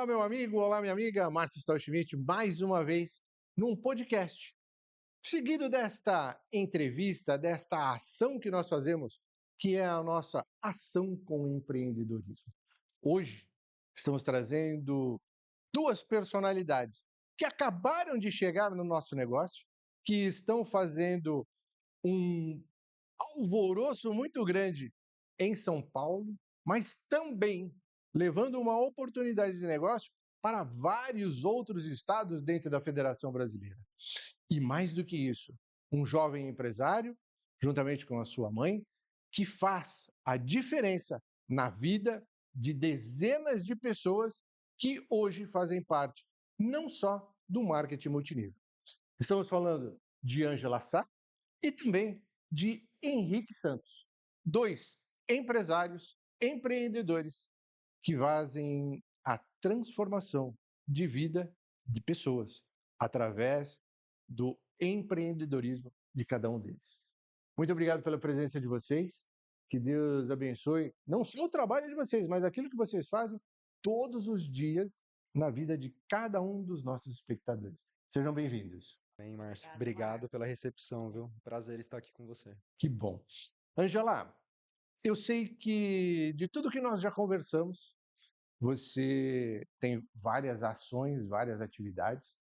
Olá, meu amigo, olá, minha amiga, Márcio Stauschmidt, mais uma vez num podcast. Seguido desta entrevista, desta ação que nós fazemos, que é a nossa ação com empreendedorismo. Hoje, estamos trazendo duas personalidades que acabaram de chegar no nosso negócio, que estão fazendo um alvoroço muito grande em São Paulo, mas também levando uma oportunidade de negócio para vários outros estados dentro da Federação Brasileira. E mais do que isso, um jovem empresário, juntamente com a sua mãe, que faz a diferença na vida de dezenas de pessoas que hoje fazem parte não só do marketing multinível. Estamos falando de Ângela Sá e também de Henrique Santos, dois empresários, empreendedores que fazem a transformação de vida de pessoas através do empreendedorismo de cada um deles. Muito obrigado pela presença de vocês. Que Deus abençoe não só o trabalho de vocês, mas aquilo que vocês fazem todos os dias na vida de cada um dos nossos espectadores. Sejam bem-vindos. Bem, Márcio. Obrigada, Obrigado pela Márcio. recepção, viu? Prazer estar aqui com você. Que bom. Angela, eu sei que de tudo que nós já conversamos, você tem várias ações, várias atividades.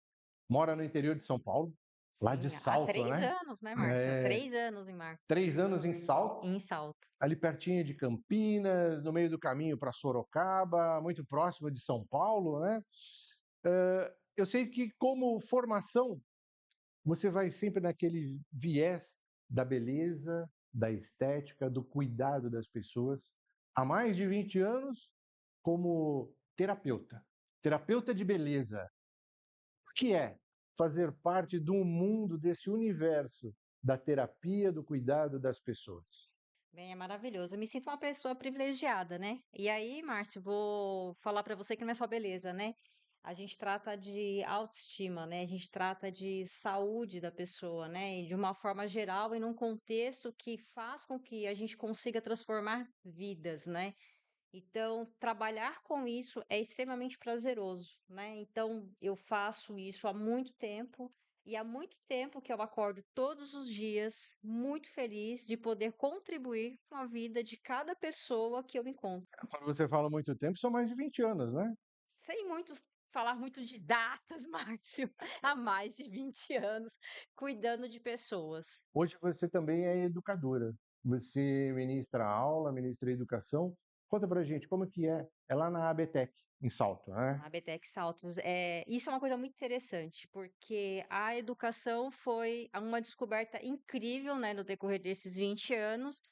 Mora no interior de São Paulo, lá de Sim, há Salto, 3 né? anos, né, Márcio? Há É, 3 anos em mar 3 anos em Salto, em Salto. ali pertinho de Campinas, no meio do caminho para Sorocaba, muito próximo de São Paulo, né? Eu sei que como formação, você vai sempre naquele viés da beleza, da estética, do cuidado das pessoas. Há mais de 20 anos como terapeuta, terapeuta de beleza. O que é fazer parte do mundo, desse universo da terapia, do cuidado das pessoas? Bem, é maravilhoso. Eu me sinto uma pessoa privilegiada, né? E aí, Márcio, vou falar para você que não é só beleza, né? A gente trata de autoestima, né? A gente trata de saúde da pessoa, né? E de uma forma geral e num contexto que faz com que a gente consiga transformar vidas, né? Então, trabalhar com isso é extremamente prazeroso, né? Então, eu faço isso há muito tempo e há muito tempo que eu acordo todos os dias muito feliz de poder contribuir com a vida de cada pessoa que eu encontro. Quando você fala muito tempo, são mais de 20 anos, né? Sem muitos falar muito de datas, Márcio, há mais de 20 anos cuidando de pessoas. Hoje você também é educadora. Você ministra aula, ministra educação. Conta pra gente como que é. É lá na ABTEC, em Salto, né? A BTEC Saltos, isso é uma coisa muito interessante, porque a educação foi uma descoberta incrível, né, no decorrer desses 20 anos,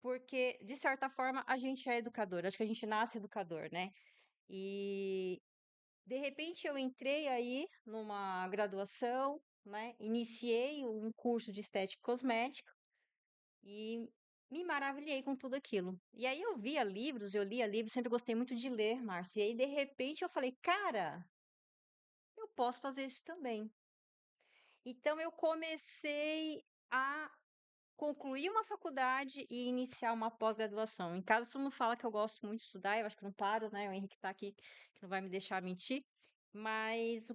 porque, de certa forma, a gente é educador, acho que a gente nasce educador, né? E, de repente, eu entrei aí numa graduação, né, iniciei um curso de estética e cosmética e me maravilhei com tudo aquilo. E aí eu via livros, eu lia livros, sempre gostei muito de ler, Márcio. E aí, de repente, eu falei, cara, eu posso fazer isso também. Então eu comecei a concluir uma faculdade e iniciar uma pós-graduação. Em casa todo mundo fala que eu gosto muito de estudar, eu acho que não paro, né? O Henrique tá aqui, que não vai me deixar mentir. Mas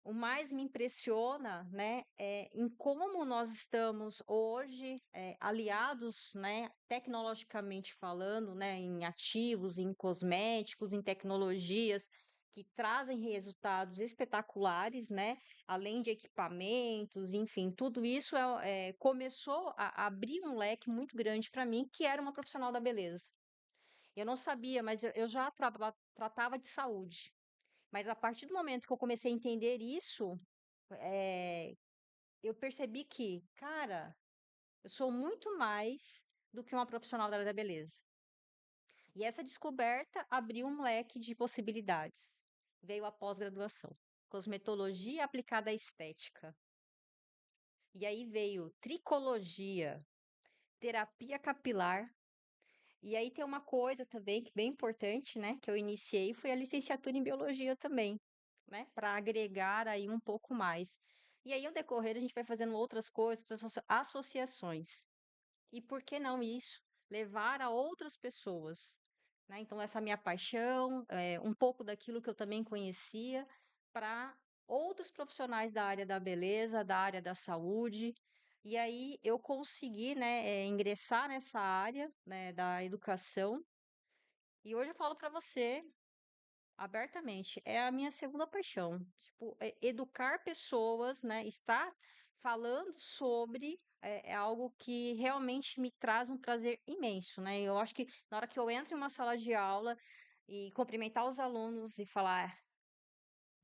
o mais me impressiona, né, é em como nós estamos hoje, aliados, né, tecnologicamente falando, né, em ativos, em cosméticos, em tecnologias que trazem resultados espetaculares, né, além de equipamentos, enfim, tudo isso começou a abrir um leque muito grande para mim, que era uma profissional da beleza. Eu não sabia, mas eu já tratava de saúde. Mas a partir do momento que eu comecei a entender isso, eh, eu percebi que, cara, eu sou muito mais do que uma profissional da área da beleza. E essa descoberta abriu um leque de possibilidades. Veio a pós-graduação, cosmetologia aplicada à estética. E aí veio tricologia, terapia capilar. E aí tem uma coisa também que é bem importante, né, que eu iniciei, foi a licenciatura em biologia também, né, para agregar aí um pouco mais. E aí, ao decorrer, a gente vai fazendo outras coisas, outras associações. E por que não isso? Levar a outras pessoas. né? Então, essa minha paixão, um pouco daquilo que eu também conhecia, para outros profissionais da área da beleza, da área da saúde. E aí eu consegui, né, ingressar nessa área, né, da educação. E hoje eu falo para você abertamente, é a minha segunda paixão. Tipo, educar pessoas, né? Estar falando sobre é algo que realmente me traz um prazer imenso, né? Eu acho que na hora que eu entro em uma sala de aula e cumprimentar os alunos e falar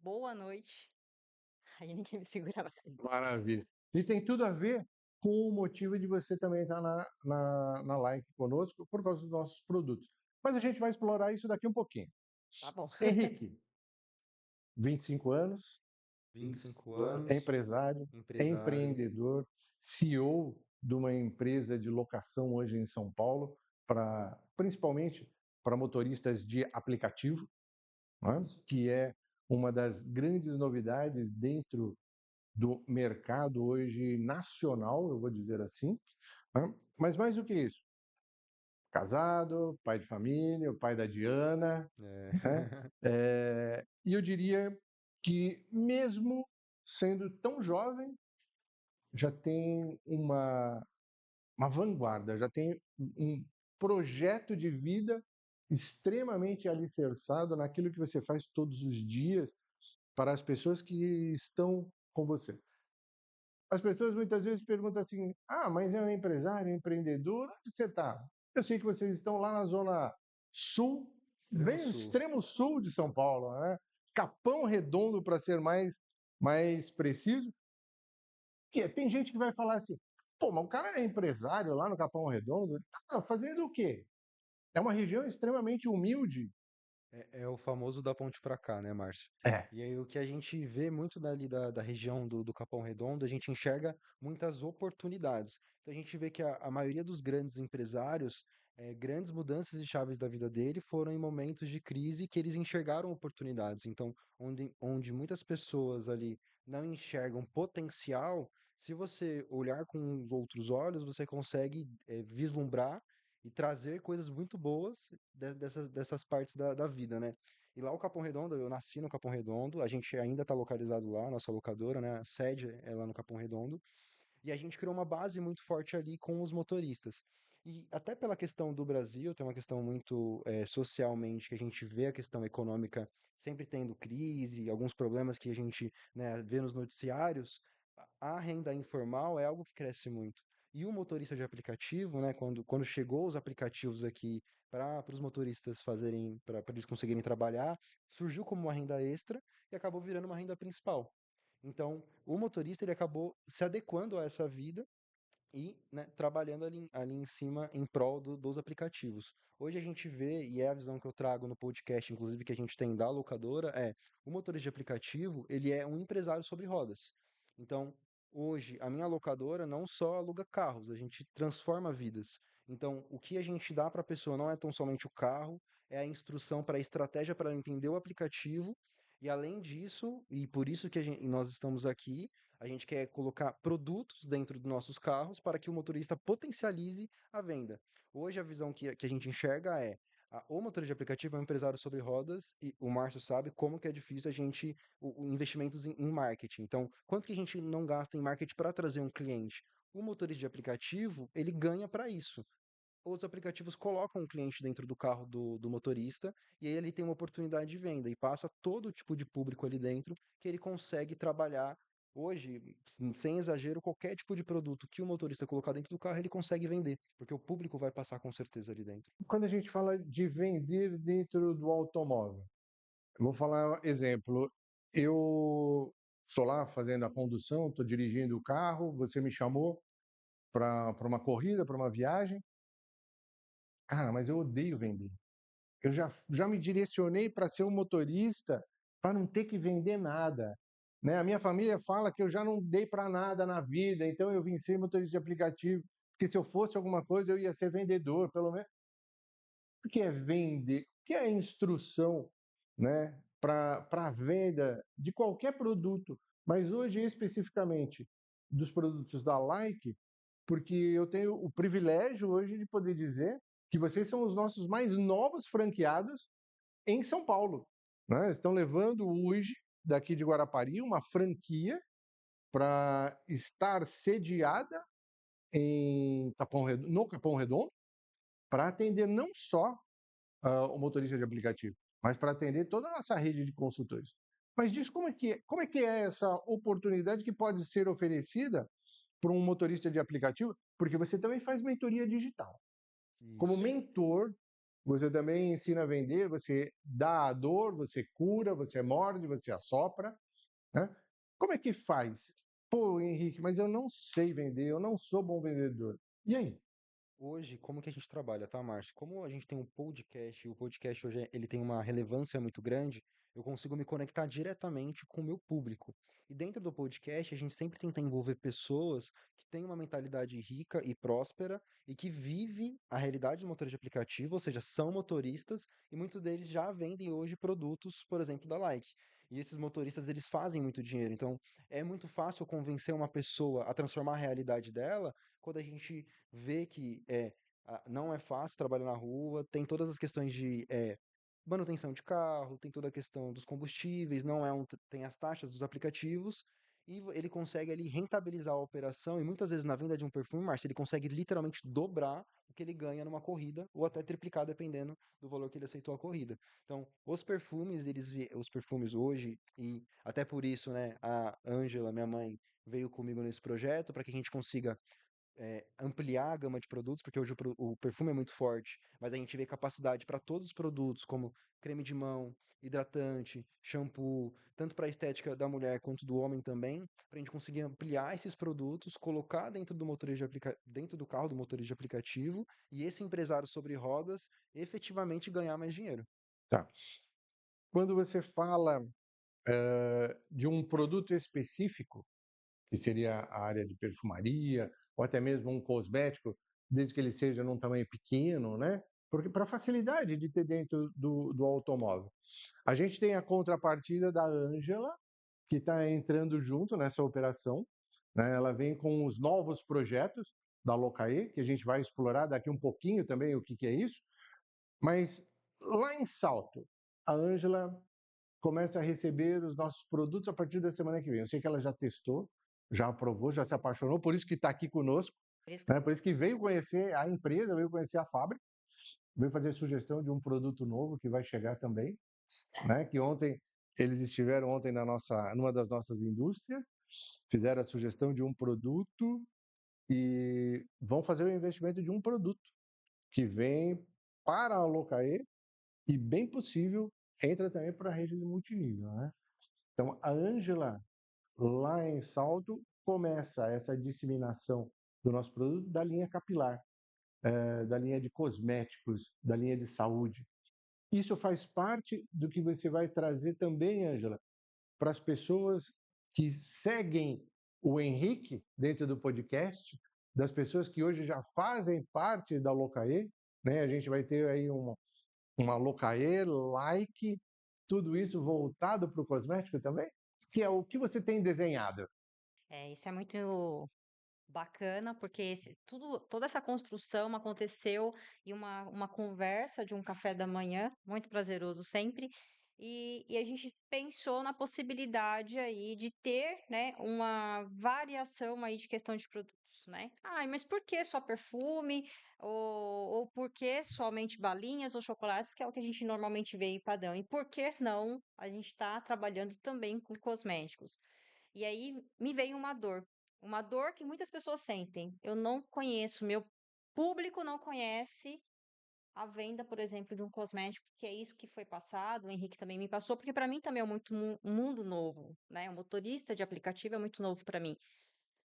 boa noite, aí ninguém me segura mais. Maravilha. E tem tudo a ver com o motivo de você também estar na live conosco por causa dos nossos produtos. Mas a gente vai explorar isso daqui um pouquinho. Tá bom. Henrique, 25 anos, 25 anos, empresário, empresário. empreendedor, CEO de uma empresa de locação hoje em São Paulo, principalmente para motoristas de aplicativo, né? Que é uma das grandes novidades dentro do mercado hoje nacional, eu vou dizer assim, né? Mas mais do que isso, casado, pai de família, o pai da Diana, É. né? E eu diria que mesmo sendo tão jovem, já tem uma vanguarda, já tem um projeto de vida extremamente alicerçado naquilo que você faz todos os dias para as pessoas que estão com você. As pessoas muitas vezes perguntam assim: ah, mas é um empresário, é um empreendedor, onde que você está? Eu sei que vocês estão lá na zona sul, Extremo bem no Sul. extremo sul de São Paulo, né? Capão Redondo, para ser mais preciso. Que tem gente que vai falar assim: pô, mas o cara é empresário lá no Capão Redondo, ele tá fazendo o quê? É uma região extremamente humilde. É o famoso da ponte pra cá, né, Márcio? É. E aí o que a gente vê muito dali da região do Capão Redondo, a gente enxerga muitas oportunidades. Então a gente vê que a maioria dos grandes empresários, grandes mudanças de chaves da vida dele foram em momentos de crise que eles enxergaram oportunidades. Então, onde muitas pessoas ali não enxergam potencial, se você olhar com os outros olhos, você consegue vislumbrar e trazer coisas muito boas dessas partes da vida, né? E lá o Capão Redondo, eu nasci no Capão Redondo, a gente ainda está localizado lá, nossa locadora, né? A sede é lá no Capão Redondo, e a gente criou uma base muito forte ali com os motoristas. E até pela questão do Brasil, tem uma questão muito socialmente, que a gente vê a questão econômica sempre tendo crise, alguns problemas que a gente, né, vê nos noticiários, a renda informal é algo que cresce muito. E o motorista de aplicativo, né, quando chegou os aplicativos aqui para os motoristas fazerem, para eles conseguirem trabalhar, surgiu como uma renda extra e acabou virando uma renda principal. Então, o motorista ele acabou se adequando a essa vida e, né, trabalhando ali em cima em prol dos aplicativos. Hoje a gente vê, e é a visão que eu trago no podcast, inclusive que a gente tem da locadora, o motorista de aplicativo, ele é um empresário sobre rodas. Então, hoje, a minha locadora não só aluga carros, a gente transforma vidas. Então, o que a gente dá para a pessoa não é tão somente o carro, é a instrução para a estratégia para ela entender o aplicativo. E além disso, e por isso que nós estamos aqui, a gente quer colocar produtos dentro dos nossos carros para que o motorista potencialize a venda. Hoje a visão que a gente enxerga o motorista de aplicativo é um empresário sobre rodas e o Márcio sabe como que é difícil a gente o investimentos em marketing. Então, quanto que a gente não gasta em marketing para trazer um cliente? O motorista de aplicativo, ele ganha para isso. Os aplicativos colocam o cliente dentro do carro do motorista e aí ele tem uma oportunidade de venda e passa todo tipo de público ali dentro que ele consegue trabalhar. Hoje, sem exagero, qualquer tipo de produto que o motorista colocar dentro do carro, ele consegue vender, porque o público vai passar com certeza ali dentro. Quando a gente fala de vender dentro do automóvel, eu vou falar um exemplo. Eu estou lá fazendo a condução, estou dirigindo o carro, você me chamou para uma corrida, para uma viagem. Cara, mas eu odeio vender. Eu já me direcionei para ser um motorista para não ter que vender nada. Né? A minha família fala que eu já não dei para nada na vida, então eu vim ser motorista de aplicativo, porque se eu fosse alguma coisa eu ia ser vendedor, pelo menos. O que é vender? O que é instrução, né, para a venda de qualquer produto? Mas hoje, especificamente, dos produtos da Like, porque eu tenho o privilégio hoje de poder dizer que vocês são os nossos mais novos franqueados em São Paulo, né? Estão levando hoje, daqui de Guarapari, uma franquia para estar sediada no Capão Redondo, para atender não só o motorista de aplicativo, mas para atender toda a nossa rede de consultores. Mas diz como é que é essa oportunidade que pode ser oferecida para um motorista de aplicativo, porque você também faz mentoria digital. Como Isso. mentor, você também ensina a vender, você dá a dor, você cura, você morde, você assopra, né? Como é que faz? Pô, Henrique, mas eu não sei vender, eu não sou bom vendedor. E aí? Hoje, como que a gente trabalha, tá, Márcio? Como a gente tem um podcast, e o podcast hoje ele tem uma relevância muito grande, eu consigo me conectar diretamente com o meu público. E dentro do podcast, a gente sempre tenta envolver pessoas que têm uma mentalidade rica e próspera e que vive a realidade do motorista de aplicativo, ou seja, são motoristas e muitos deles já vendem hoje produtos, por exemplo, da Like. E esses motoristas, eles fazem muito dinheiro. Então, é muito fácil convencer uma pessoa a transformar a realidade dela quando a gente vê que não é fácil trabalhar na rua, tem todas as questões de manutenção de carro, tem toda a questão dos combustíveis, não é tem as taxas dos aplicativos, e ele consegue ali rentabilizar a operação, e muitas vezes na venda de um perfume, Márcio, ele consegue literalmente dobrar o que ele ganha numa corrida, ou até triplicar, dependendo do valor que ele aceitou a corrida. Então, os perfumes, os perfumes hoje, e até por isso, né, a Ângela, minha mãe, veio comigo nesse projeto, para que a gente consiga ampliar a gama de produtos, porque hoje o perfume é muito forte, mas a gente vê capacidade para todos os produtos, como creme de mão, hidratante, shampoo, tanto para a estética da mulher quanto do homem também, para a gente conseguir ampliar esses produtos, colocar dentro do dentro do carro do motorista de aplicativo e esse empresário sobre rodas efetivamente ganhar mais dinheiro. Tá. Quando você fala de um produto específico, que seria a área de perfumaria, ou até mesmo um cosmético, desde que ele seja num tamanho pequeno, né? Porque para facilidade de ter dentro do automóvel. A gente tem a contrapartida da Ângela, que está entrando junto nessa operação, né? Ela vem com os novos projetos da Locaê, que a gente vai explorar daqui um pouquinho também o que, que é isso. Mas lá em Salto, a Ângela começa a receber os nossos produtos a partir da semana que vem. Eu sei que ela já testou, já aprovou, já se apaixonou, por isso que está aqui conosco, Por isso né? Por isso que veio conhecer a empresa, veio conhecer a fábrica, veio fazer sugestão de um produto novo que vai chegar também, né? Que ontem eles estiveram ontem numa das nossas indústrias, fizeram a sugestão de um produto e vão fazer o investimento de um produto que vem para a Locaê e bem possível entra também para a rede de multinível, né? Então a Ângela lá em Salto começa essa disseminação do nosso produto da linha capilar, da linha de cosméticos, da linha de saúde. Isso faz parte do que você vai trazer também, Ângela, para as pessoas que seguem o Henrique dentro do podcast, das pessoas que hoje já fazem parte da Locaê, né? A gente vai ter aí uma Locaê, like, tudo isso voltado para o cosmético também, que é o que você tem desenhado. isso é muito bacana, porque toda essa construção aconteceu em uma conversa de um café da manhã, muito prazeroso sempre, e a gente pensou na possibilidade aí de ter, né, uma variação aí de questão de produtos, né? Ai, mas por que só perfume? Ou por que somente balinhas ou chocolates, que é o que a gente normalmente vê em padrão? E por que não a gente está trabalhando também com cosméticos? E aí me veio uma dor que muitas pessoas sentem. Eu não conheço, meu público não conhece a venda, por exemplo, de um cosmético, que é isso que foi passado, o Henrique também me passou, porque para mim também é muito um mundo novo, né? O motorista de aplicativo é muito novo para mim.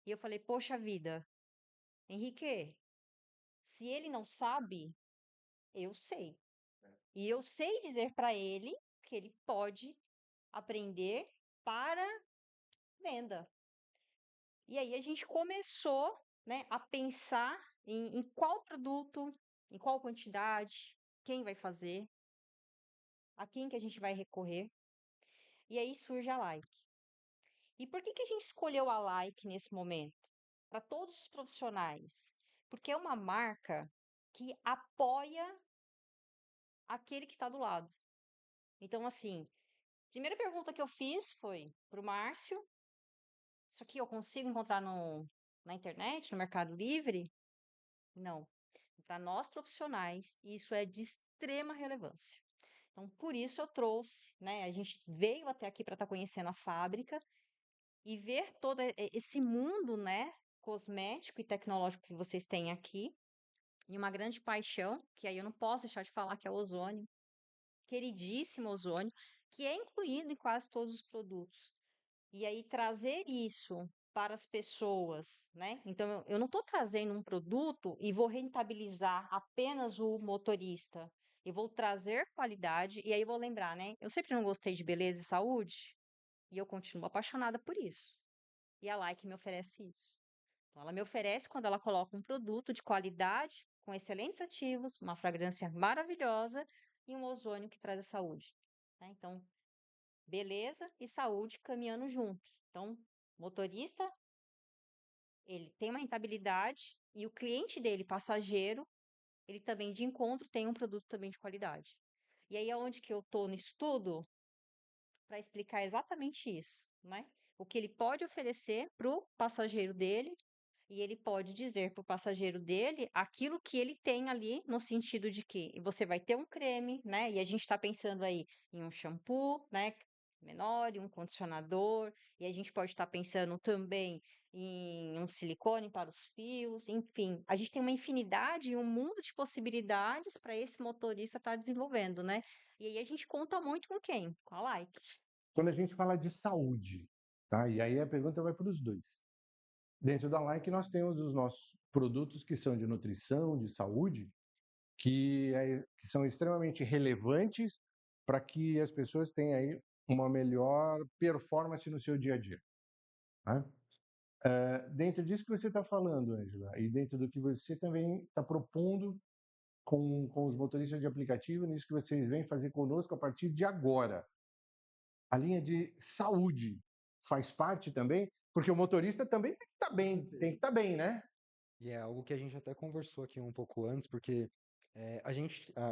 E eu falei, poxa vida, Henrique, se ele não sabe, eu sei. E eu sei dizer para ele que ele pode aprender para venda. E aí a gente começou, né, a pensar em qual produto, em qual quantidade, quem vai fazer, a quem que a gente vai recorrer. E aí surge a Like. E por que que a gente escolheu a Like nesse momento? Para todos os profissionais. Porque é uma marca que apoia aquele que está do lado. Então, assim, primeira pergunta que eu fiz foi para o Márcio: isso aqui eu consigo encontrar na internet, no Mercado Livre? Não. Para nós profissionais, isso é de extrema relevância. Então, por isso eu trouxe, né? A gente veio até aqui para estar conhecendo a fábrica e ver todo esse mundo, né, cosmético e tecnológico que vocês têm aqui. E uma grande paixão, que aí eu não posso deixar de falar, que é o ozônio, queridíssimo ozônio, que é incluído em quase todos os produtos. E aí trazer isso para as pessoas, né? Então eu não estou trazendo um produto e vou rentabilizar apenas o motorista. Eu vou trazer qualidade e aí eu vou lembrar, né? Eu sempre não gostei de beleza e saúde e eu continuo apaixonada por isso. E a Like me oferece isso. Então, ela me oferece quando ela coloca um produto de qualidade, com excelentes ativos, uma fragrância maravilhosa e um ozônio que traz a saúde, né? Então, beleza e saúde caminhando juntos. Então, motorista, ele tem uma rentabilidade e o cliente dele, passageiro, ele também de encontro tem um produto também de qualidade. E aí, aonde que eu estou no estudo para explicar exatamente isso, né? O que ele pode oferecer para o passageiro dele e ele pode dizer para o passageiro dele aquilo que ele tem ali, no sentido de que você vai ter um creme, né? E a gente está pensando aí em um shampoo, né? Menor, e um condicionador, e a gente pode estar pensando também em um silicone para os fios, enfim, a gente tem uma infinidade e um mundo de possibilidades para esse motorista estar desenvolvendo, né? E aí a gente conta muito com quem? Com a Like. Quando a gente fala de saúde, tá? E aí a pergunta vai para os dois. Dentro da Like nós temos os nossos produtos que são de nutrição, de saúde, que são extremamente relevantes para que as pessoas tenham aí uma melhor performance no seu dia a dia. Né? Dentro disso que você está falando, Angela, e dentro do que você também está propondo com os motoristas de aplicativo, nisso que vocês vêm fazer conosco a partir de agora, a linha de saúde faz parte também, porque o motorista também tem que estar bem, tem que estar bem, né? E é algo que a gente até conversou aqui um pouco antes, porque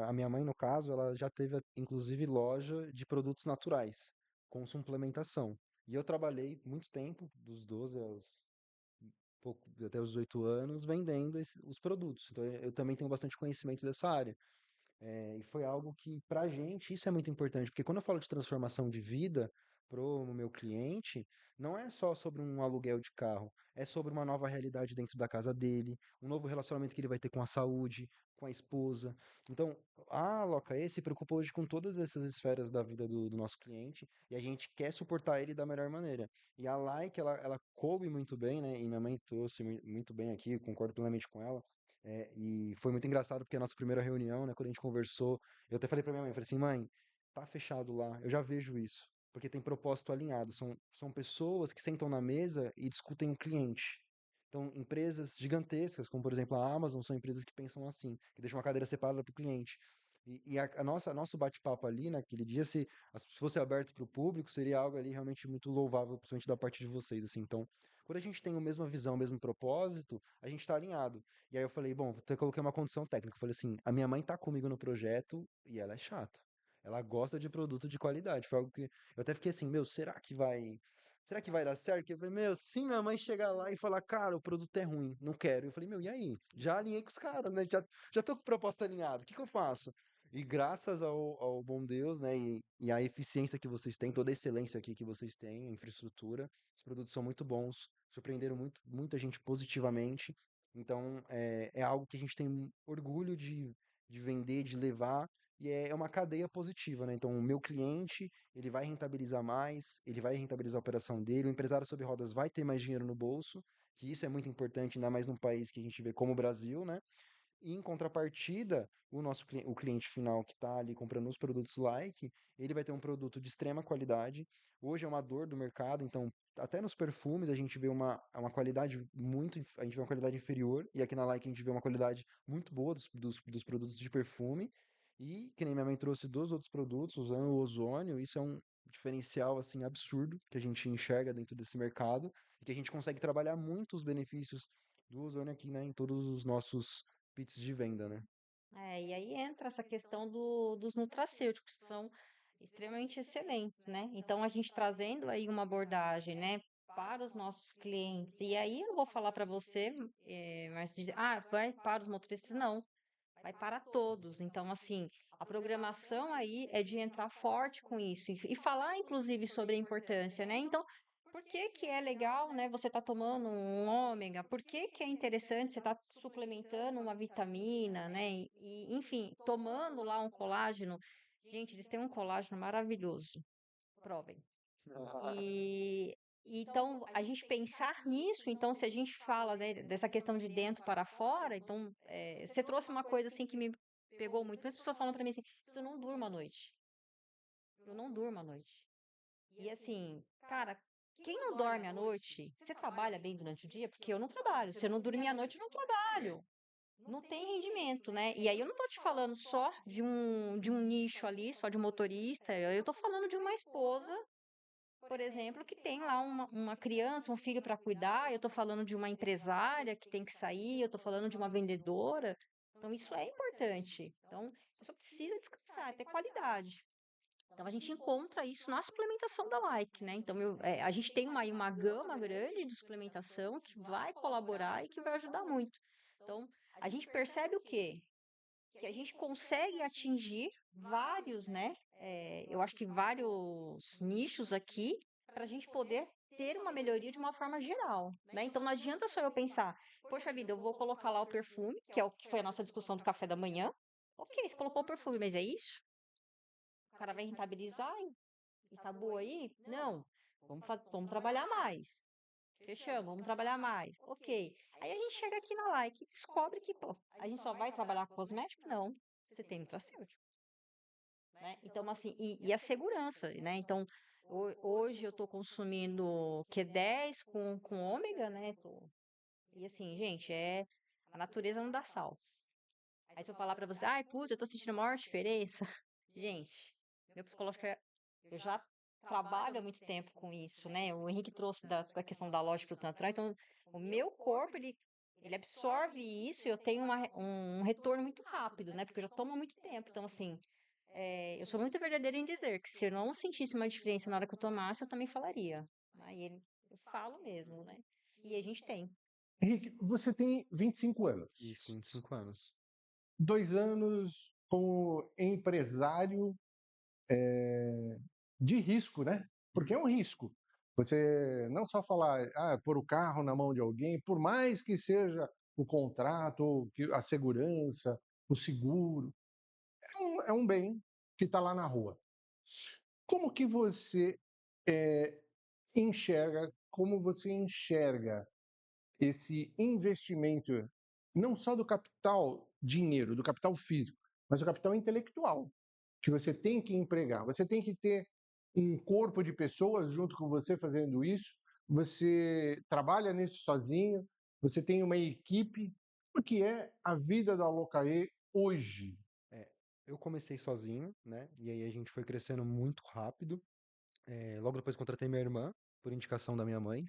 a minha mãe, no caso, ela já teve, inclusive, loja de produtos naturais, com suplementação. E eu trabalhei muito tempo, dos 12 até os 18 anos, vendendo os produtos. Então, eu também tenho bastante conhecimento dessa área. E foi algo que, pra gente, isso é muito importante, porque quando eu falo de transformação de vida pro meu cliente, não é só sobre um aluguel de carro, é sobre uma nova realidade dentro da casa dele, um novo relacionamento que ele vai ter com a saúde, com a esposa. Então, a Locaê se preocupa hoje com todas essas esferas da vida do nosso cliente e a gente quer suportar ele da melhor maneira. E a Like, ela coube muito bem, né? E minha mãe trouxe muito bem aqui, eu concordo plenamente com ela. E foi muito engraçado porque a nossa primeira reunião, né, quando a gente conversou, eu até falei pra minha mãe, eu falei assim, mãe, tá fechado lá, eu já vejo isso, porque tem propósito alinhado, são pessoas que sentam na mesa e discutem o cliente. Então, empresas gigantescas, como por exemplo a Amazon, são empresas que pensam assim, que deixam uma cadeira separada para o cliente. E nosso bate-papo ali naquele dia, se fosse aberto para o público, seria algo ali realmente muito louvável, principalmente da parte de vocês, assim. Então, quando a gente tem a mesma visão, o mesmo propósito, a gente está alinhado. E aí eu falei, bom, até coloquei uma condição técnica. Eu falei assim, a minha mãe tá comigo no projeto e ela é chata. Ela gosta de produto de qualidade. Foi algo que eu até fiquei assim, meu, será que vai dar certo? Porque eu falei, meu, se minha mãe chegar lá e falar, cara, o produto é ruim, não quero. Eu falei, meu, e aí? Já alinhei com os caras, né? Já tô com proposta alinhada. O que que eu faço? E graças ao bom Deus, né, e à eficiência que vocês têm, toda a excelência aqui que vocês têm, a infraestrutura, os produtos são muito bons, surpreenderam muita gente positivamente. Então, é algo que a gente tem orgulho de vender, de levar, e é uma cadeia positiva, né? Então, o meu cliente, ele vai rentabilizar mais, ele vai rentabilizar a operação dele, o empresário sobre rodas vai ter mais dinheiro no bolso, que isso é muito importante, ainda mais num país que a gente vê como o Brasil, né? E em contrapartida, o cliente final que está ali comprando os produtos Like, ele vai ter um produto de extrema qualidade. Hoje é uma dor do mercado, então até nos perfumes a gente vê uma qualidade a gente vê uma qualidade inferior, e aqui na Like a gente vê uma qualidade muito boa dos produtos de perfume. E, que nem minha mãe trouxe dos outros produtos, usando o ozônio, isso é um diferencial assim absurdo que a gente enxerga dentro desse mercado e que a gente consegue trabalhar muito os benefícios do ozônio aqui, né, em todos os nossos bits de venda, né? E aí entra essa questão dos nutracêuticos, que são extremamente excelentes, né? Então, a gente trazendo aí uma abordagem, né, para os nossos clientes, e aí eu vou falar para você, mas dizer, vai para os motoristas, não, vai para todos. Então, assim, a programação aí é de entrar forte com isso e falar, inclusive, sobre a importância, né? Então, por que que é legal, né, você tá tomando um ômega? Por que que é interessante você estar suplementando uma vitamina, né? Enfim, tomando lá um colágeno. Gente, eles têm um colágeno maravilhoso. Provem. E então, a gente pensar nisso, então, se a gente fala, né, dessa questão de dentro para fora, então, você trouxe uma coisa assim que me pegou muito. Muitas pessoas falam para mim assim: "Eu não durmo à noite. Eu não durmo à noite". E assim, cara, quem não dorme à noite, você trabalha bem durante o dia? Porque eu não trabalho. Se eu não dormir à noite, eu não trabalho. Não tem rendimento, né? E aí eu não tô te falando só de um nicho ali, só de motorista. Eu tô falando de uma esposa, por exemplo, que tem lá uma criança, um filho para cuidar. Eu tô falando de uma empresária que tem que sair. Eu tô falando de uma vendedora. Então isso é importante. Então, a pessoa precisa descansar, ter qualidade. Então, a gente encontra isso na suplementação da Like, né? Então, a gente tem uma gama grande de suplementação que vai colaborar e que vai ajudar muito. Então, a gente percebe o quê? Que a gente consegue atingir vários, né? Eu acho que vários nichos aqui para a gente poder ter uma melhoria de uma forma geral, né? Então, não adianta só eu pensar, poxa vida, eu vou colocar lá o perfume, que é o que foi a nossa discussão do café da manhã. Ok, você colocou o perfume, mas é isso? O cara vai rentabilizar e tá boa aí? Não. Vamos trabalhar mais. Fechamos, vamos trabalhar mais. Ok. Aí a gente chega aqui na Like e descobre que, pô, a gente só vai trabalhar com cosmético? Não. Você tem nutracêutico, né? Então, assim, e a segurança, né? Então, hoje eu tô consumindo Q10 com ômega, né? E assim, gente, a natureza não dá saltos. Aí se eu falar pra você, ai, putz, eu tô sentindo a maior diferença. Gente, meu psicológico eu já trabalho há muito tempo com isso, né? O Henrique trouxe da questão da lógica pro natural, então o meu corpo, ele absorve isso e eu tenho um retorno muito rápido, né? Porque eu já tomo há muito tempo. Então, assim, eu sou muito verdadeira em dizer que se eu não sentisse uma diferença na hora que eu tomasse, eu também falaria. Né? Eu falo mesmo, né? E a gente tem. Henrique, você tem 25 anos. Isso, 25 anos. 2 anos como empresário de risco, né? Porque é um risco. Você não só falar, pôr o carro na mão de alguém, por mais que seja o contrato, a segurança, o seguro, é um bem que está lá na rua. Como que você eh, como você enxerga esse investimento, não só do capital dinheiro, do capital físico, mas do capital intelectual, que você tem que empregar. Você tem que ter um corpo de pessoas junto com você fazendo isso. Você trabalha nisso sozinho, você tem uma equipe. O que é a vida da Alocaê hoje? É, eu comecei sozinho, né? E aí a gente foi crescendo muito rápido. Logo depois contratei minha irmã, por indicação da minha mãe.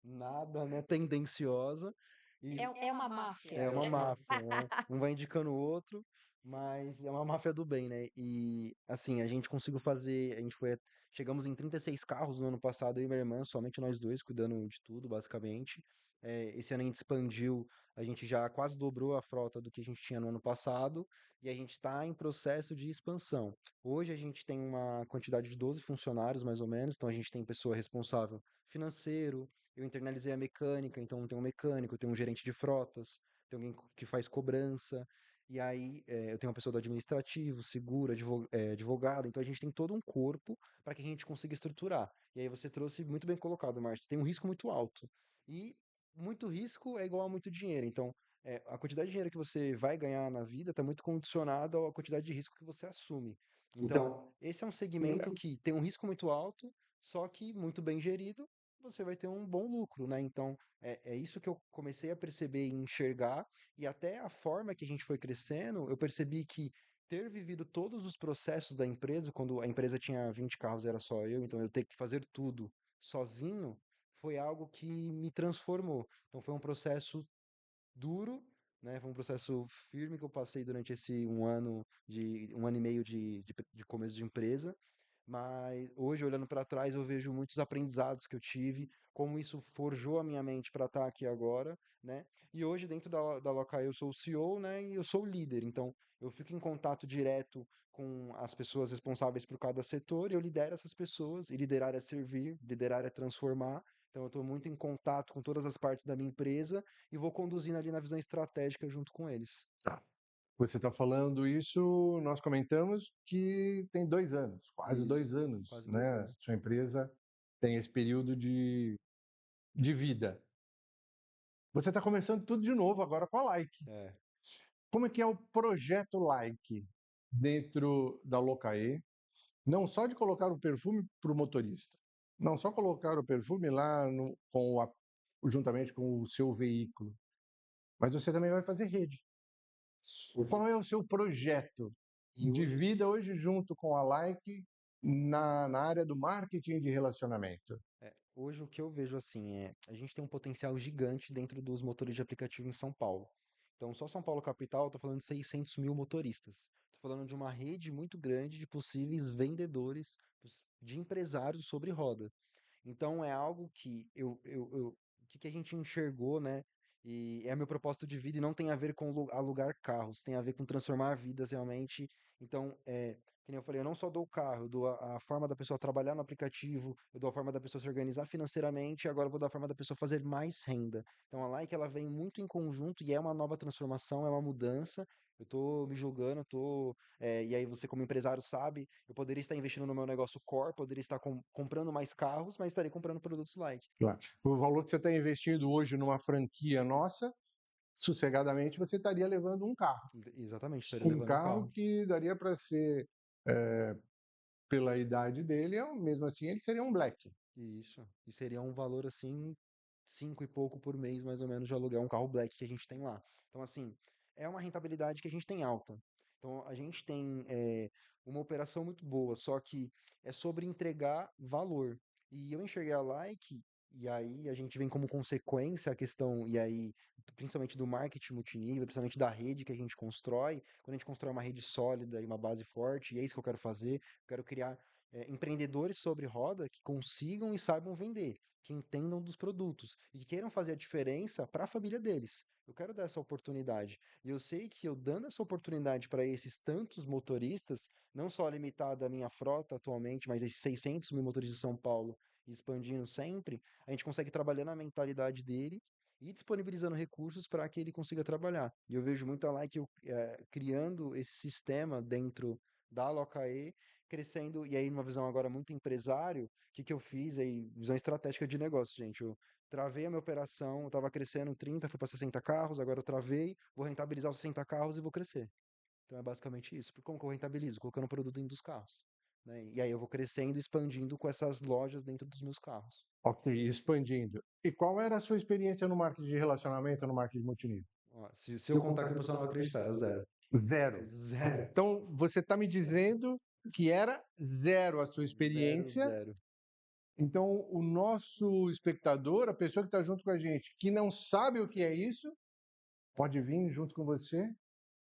Nada, né? Tendenciosa. E É uma máfia. é uma máfia, né? Um vai indicando o outro, mas é uma máfia do bem, né? E assim, a gente conseguiu fazer, chegamos em 36 carros no ano passado, eu e minha irmã, somente nós dois, cuidando de tudo, basicamente. Esse ano a gente expandiu, a gente já quase dobrou a frota do que a gente tinha no ano passado, e a gente está em processo de expansão. Hoje a gente tem uma quantidade de 12 funcionários, mais ou menos, então a gente tem pessoa responsável financeiro, eu internalizei a mecânica, então tem um mecânico, tem um gerente de frotas, tem alguém que faz cobrança, e aí eu tenho uma pessoa do administrativo, seguro, advogado, então a gente tem todo um corpo para que a gente consiga estruturar. E aí você trouxe muito bem colocado, Márcio, tem um risco muito alto. E muito risco é igual a muito dinheiro, então a quantidade de dinheiro que você vai ganhar na vida está muito condicionada à quantidade de risco que você assume. Então, esse é um segmento que tem um risco muito alto, só que muito bem gerido, você vai ter um bom lucro, né? Então, é isso que eu comecei a perceber e enxergar, e até a forma que a gente foi crescendo, eu percebi que ter vivido todos os processos da empresa, quando a empresa tinha 20 carros, era só eu, então eu ter que fazer tudo sozinho, foi algo que me transformou. Então, foi um processo duro, né? Foi um processo firme que eu passei durante esse um ano e meio de começo de empresa. Mas hoje, olhando para trás, eu vejo muitos aprendizados que eu tive, como isso forjou a minha mente para estar aqui agora, né? E hoje, dentro da Lokai, eu sou o CEO, né? E eu sou o líder. Então, eu fico em contato direto com as pessoas responsáveis por cada setor e eu lidero essas pessoas. E liderar é servir, liderar é transformar. Então, eu estou muito em contato com todas as partes da minha empresa e vou conduzindo ali na visão estratégica junto com eles. Tá. Você está falando isso, nós comentamos que tem 2 anos, quase Isso, 2 anos, quase dois né? anos. Sua empresa tem esse período de vida. Você está começando tudo de novo agora com a Like. É. Como é que é o projeto Like dentro da Locaê? Não só de colocar o perfume para o motorista, não só colocar o perfume lá juntamente com o seu veículo, mas você também vai fazer rede. Porque- Qual é o seu projeto E de hoje, vida hoje junto com a Like na área do marketing de relacionamento? hoje o que eu vejo assim a gente tem um potencial gigante dentro dos motores de aplicativo em São Paulo. Então, só São Paulo capital, eu tô falando de 600 mil motoristas. Tô falando de uma rede muito grande de possíveis vendedores, de empresários sobre roda. Então é algo que o que que a gente enxergou, né? E é meu propósito de vida e não tem a ver com alugar carros, tem a ver com transformar vidas realmente. Então, que nem eu falei, eu não só dou o carro, eu dou a forma da pessoa trabalhar no aplicativo, eu dou a forma da pessoa se organizar financeiramente, e agora eu vou dar a forma da pessoa fazer mais renda. Então a Like ela vem muito em conjunto e é uma nova transformação, é uma mudança. Eu tô me julgando, e aí você como empresário sabe, eu poderia estar investindo no meu negócio core, poderia estar comprando mais carros, mas estaria comprando produtos like. Claro. O valor que você está investindo hoje numa franquia nossa, sossegadamente você estaria levando um carro. Exatamente, estaria Um levando um carro carro. que daria para ser, pela idade dele, mesmo assim ele seria um black. Isso. E seria um valor assim, 5 e pouco por mês, mais ou menos, de aluguel um carro black que a gente tem lá. Então, assim, é uma rentabilidade que a gente tem alta. Então, a gente tem uma operação muito boa, só que é sobre entregar valor. E eu enxerguei a Like, e aí a gente vem como consequência a questão, e aí, principalmente do marketing multinível, principalmente da rede que a gente constrói, quando a gente constrói uma rede sólida e uma base forte, e é isso que eu quero fazer, eu quero criar empreendedores sobre roda que consigam e saibam vender, que entendam dos produtos e que queiram fazer a diferença para a família deles. Eu quero dar essa oportunidade. E eu sei que eu dando essa oportunidade para esses tantos motoristas, não só limitada à minha frota atualmente, mas esses 600 mil motoristas de São Paulo e expandindo sempre, a gente consegue trabalhar na mentalidade dele e disponibilizando recursos para que ele consiga trabalhar. E eu vejo muito a Like criando esse sistema dentro da Locaê crescendo, e aí numa visão agora muito empresário, o que que eu fiz aí? Visão estratégica de negócio, gente. Eu travei a minha operação, eu estava crescendo 30, fui para 60 carros, agora eu travei, vou rentabilizar os 60 carros e vou crescer. Então é basicamente isso. Como que eu rentabilizo? Colocando produto dentro dos carros. Né? E aí eu vou crescendo e expandindo com essas lojas dentro dos meus carros. Ok, expandindo. E qual era a sua experiência no marketing de relacionamento, no marketing multinível? Ó, se eu contar aqui, o pessoal não vai acreditar, era zero. Zero. Zero. Então, você está me dizendo que era zero a sua Zero, experiência. zero. Então, o nosso espectador, a pessoa que está junto com a gente, que não sabe o que é isso, pode vir junto com você,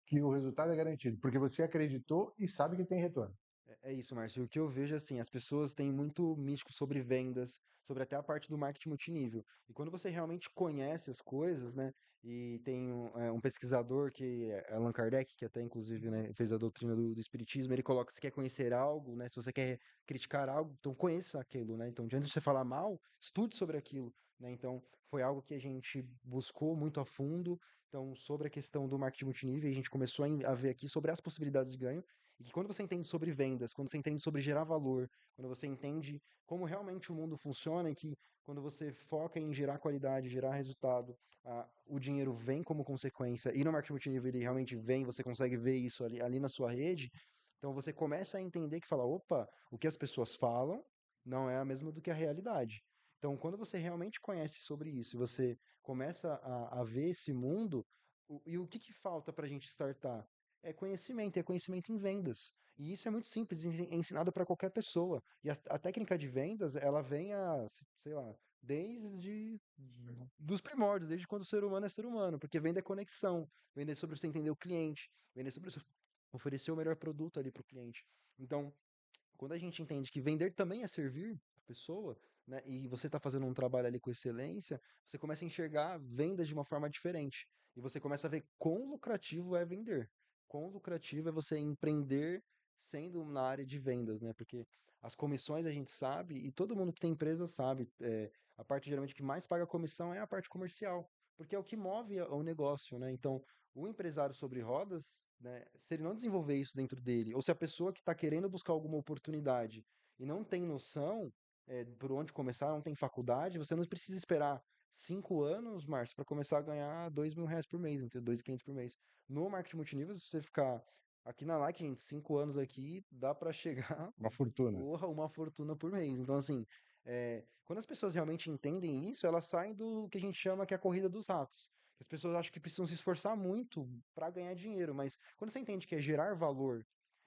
que o resultado é garantido, porque você acreditou e sabe que tem retorno. É isso, Márcio. O que eu vejo assim, as pessoas têm muito místico sobre vendas, sobre até a parte do marketing multinível. E quando você realmente conhece as coisas, né? E tem um pesquisador que é Allan Kardec, que até inclusive, né, fez a doutrina do espiritismo, ele coloca: se quer conhecer algo, né? Se você quer criticar algo, então conheça aquilo, né? Então, antes de você falar mal, estude sobre aquilo, né? Então, foi algo que a gente buscou muito a fundo. Então, sobre a questão do marketing multinível, a gente começou a ver aqui sobre as possibilidades de ganho. E que quando você entende sobre vendas, quando você entende sobre gerar valor, quando você entende como realmente o mundo funciona e que quando você foca em gerar qualidade, gerar resultado, o dinheiro vem como consequência. E no marketing multinível ele realmente vem, você consegue ver isso ali na sua rede. Então você começa a entender que fala, opa, o que as pessoas falam não é a mesma do que a realidade. Então, quando você realmente conhece sobre isso, e você começa a ver esse mundo, e o que falta para a gente startar? é conhecimento em vendas. E isso é muito simples, é ensinado para qualquer pessoa. E a técnica de vendas, ela vem sei lá, desde dos primórdios, desde quando o ser humano é ser humano, porque venda é conexão, vender sobre você entender o cliente, vender sobre você oferecer o melhor produto ali para o cliente. Então, quando a gente entende que vender também é servir a pessoa, né, e você está fazendo um trabalho ali com excelência, você começa a enxergar vendas de uma forma diferente. E você começa a ver quão lucrativo é vender. Quão lucrativo é você empreender sendo na área de vendas, né? Porque as comissões a gente sabe, e todo mundo que tem empresa sabe, a parte geralmente que mais paga comissão é a parte comercial, porque é o que move o negócio, né? Então, o empresário sobre rodas, né, se ele não desenvolver isso dentro dele, ou se a pessoa que está querendo buscar alguma oportunidade e não tem noção por onde começar, não tem faculdade, você não precisa esperar 5 anos, Márcio, para começar a ganhar R$ 2.000 por mês, entre 2.500 por mês. No marketing multinível, se você ficar aqui na Like, gente, 5 anos aqui, dá para chegar, Uma fortuna. porra, uma fortuna por mês. Então, assim, quando as pessoas realmente entendem isso, elas saem do que a gente chama que é a corrida dos ratos. As pessoas acham que precisam se esforçar muito para ganhar dinheiro, mas quando você entende que é gerar valor,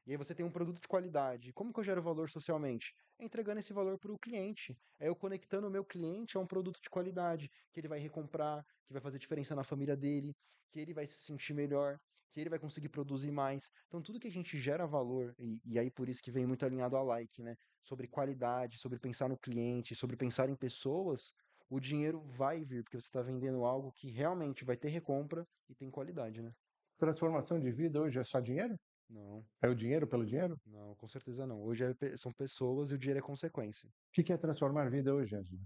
e aí você tem um produto de qualidade, como que eu gero valor socialmente? É entregando esse valor para o cliente. É eu conectando o meu cliente a um produto de qualidade, que ele vai recomprar, que vai fazer diferença na família dele, que ele vai se sentir melhor, que ele vai conseguir produzir mais. Então, tudo que a gente gera valor, e aí por isso que vem muito alinhado a Like, né? Sobre qualidade, sobre pensar no cliente, sobre pensar em pessoas, o dinheiro vai vir, porque você está vendendo algo que realmente vai ter recompra e tem qualidade, né? Transformação de vida hoje é só dinheiro? Não, É o dinheiro pelo dinheiro? não, com certeza não. Hoje são pessoas e o dinheiro é consequência. O que que é transformar vida hoje, Angela?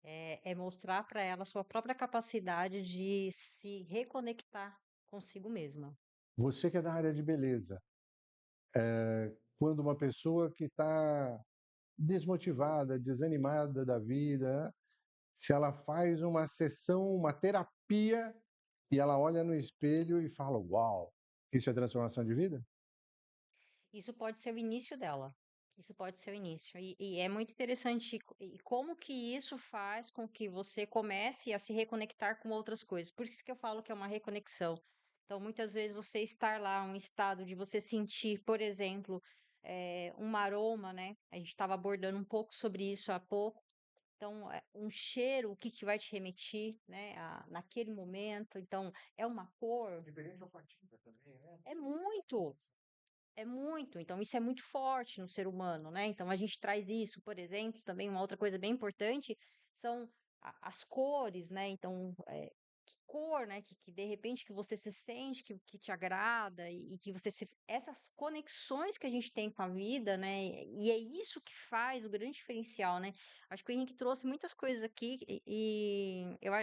É mostrar para ela a sua própria capacidade de se reconectar consigo mesma. Você que é da área de beleza, quando uma pessoa que está desmotivada, desanimada da vida, se ela faz uma sessão, uma terapia, e ela olha no espelho e fala: Uau, isso é transformação de vida? Isso pode ser o início dela. Isso pode ser o início. E é muito interessante e como que isso faz com que você comece a se reconectar com outras coisas. Por isso que eu falo que é uma reconexão. Então, muitas vezes você estar lá, um estado de você sentir, por exemplo, um aroma, né? A gente estava abordando um pouco sobre isso há pouco. Então, um cheiro, o que que vai te remeter, né, naquele momento. Então, é uma cor. Diferente olfativa também, né? É muito. É muito, então isso é muito forte no ser humano, né? Então a gente traz isso, por exemplo, também uma outra coisa bem importante são as cores, né? Então, que cor, né? Que de repente que você se sente, que te agrada e que você se... Essas conexões que a gente tem com a vida, né? E é isso que faz o grande diferencial, né? Acho que o Henrique trouxe muitas coisas aqui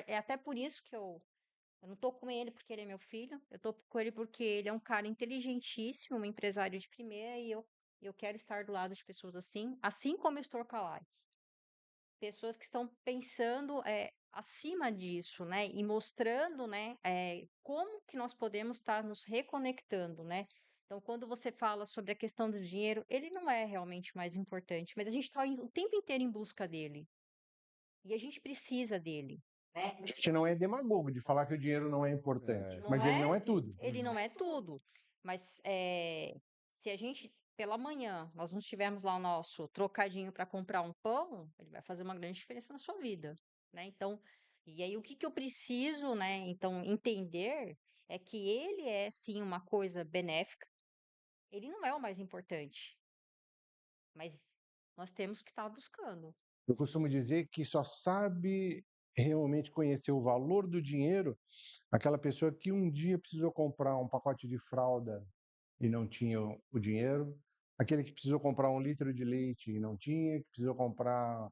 é até por isso que eu não tô com ele porque ele é meu filho, eu tô com ele porque ele é um cara inteligentíssimo, um empresário de primeira, e eu quero estar do lado de pessoas assim, assim como eu estou com a Lai. Pessoas que estão pensando acima disso, né? E mostrando, né, como que nós podemos estar nos reconectando, né? Então, quando você fala sobre a questão do dinheiro, ele não é realmente o mais importante, mas a gente está o tempo inteiro em busca dele. E a gente precisa dele, né? A gente não é demagogo de falar que o dinheiro não é importante, É. mas Não ele não é, é tudo. ele não é tudo, mas se a gente pela manhã nós não tivermos lá o nosso trocadinho para comprar um pão, ele vai fazer uma grande diferença na sua vida, né? Então, e aí o que que eu preciso, né? Então entender é que ele é sim uma coisa benéfica, ele não é o mais importante, mas nós temos que estar buscando. Eu costumo dizer que só sabe realmente conhecer o valor do dinheiro aquela pessoa que um dia precisou comprar um pacote de fralda e não tinha o dinheiro, aquele que precisou comprar 1 litro de leite e não tinha, que precisou comprar